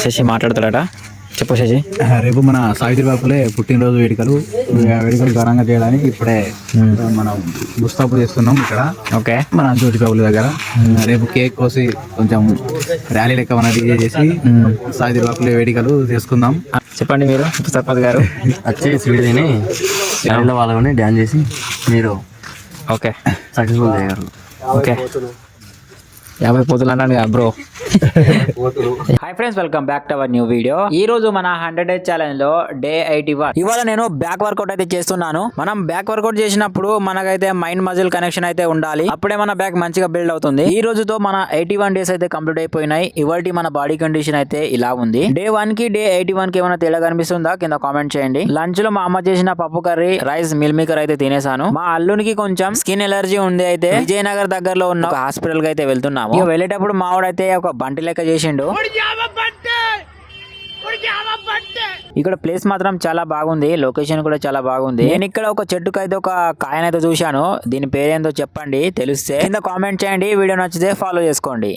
శశి మాట్లాడతాడట. చెప్పు శశి. రేపు మన సావిత్రి బాపులే పుట్టినరోజు వేడుకలు ఘనంగా చేయడానికి ఇప్పుడే మనం ముస్తాబు చేస్తున్నాం ఇక్కడ. ఓకే. మన జ్యోతి బాబుల దగ్గర రేపు కేక్ కోసి కొంచెం ర్యాలీ లెక్క మన డీజే చేసి సావిత్రి బాపులే వేడుకలు చేసుకుందాం. చెప్పండి మీరు సర్పంచ్ గారు. వచ్చి స్వీట్ తిని ర్యాలీలో వాళ్ళని డ్యాన్స్ చేసి మీరు ఓకే సక్సెస్ఫుల్ చేయగలరు. ఓకే 50 పోతులు అన్నాను కదా bro. Hi friends, welcome back to our new video. ఈ రోజు మన 100 డేస్ ఛాలెంజ్ లో డే 81. ఇవాళ నేను బ్యాక్ వర్కౌట్ అయితే చేస్తున్నాను. మనం బ్యాక్ వర్కౌట్ చేసినప్పుడు మనకైతే మైండ్ మజిల్ కనెక్షన్ అయితే ఉండాలి. అప్పుడే మన బ్యాక్ మంచిగా బిల్డ్ అవుతుంది. ఈ రోజుతో మన 81 డేస్ అయితే కంప్లీట్ అయిపోయినాయి. ఇవాళ మన బాడీ కండిషన్ అయితే ఇలా ఉంది. డే 1 కి డే 81 కి ఏమైనా తేడా కనిపిస్తుందా కింద కామెంట్ చేయండి. లంచ్ లో మా అమ్మ చేసిన పప్పు కర్రీ, రైస్, మిల్ మేకర్ అయితే తినేసాను. మా అల్లునికి కొంచెం స్కిన్ ఎలర్జీ ఉంది. అయితే విజయనగర్ దగ్గరలో ఉన్న హాస్పిటల్ కి అయితే వెళ్తున్నాము. ఇక వెళ్ళేటప్పుడు మావాడైతే ఒక బంటి లెక్క చేసిండు. ఇక్కడ ప్లేస్ మాత్రం చాలా బాగుంది. లొకేషన్ కూడా చాలా బాగుంది. నేను ఇక్కడ ఒక చెట్టుకు అయితే ఒక కాయనైతే చూశాను. దీని పేరేందో చెప్పండి, తెలిస్తే కింద కామెంట్ చేయండి. వీడియో నచ్చితే ఫాలో చేసుకోండి.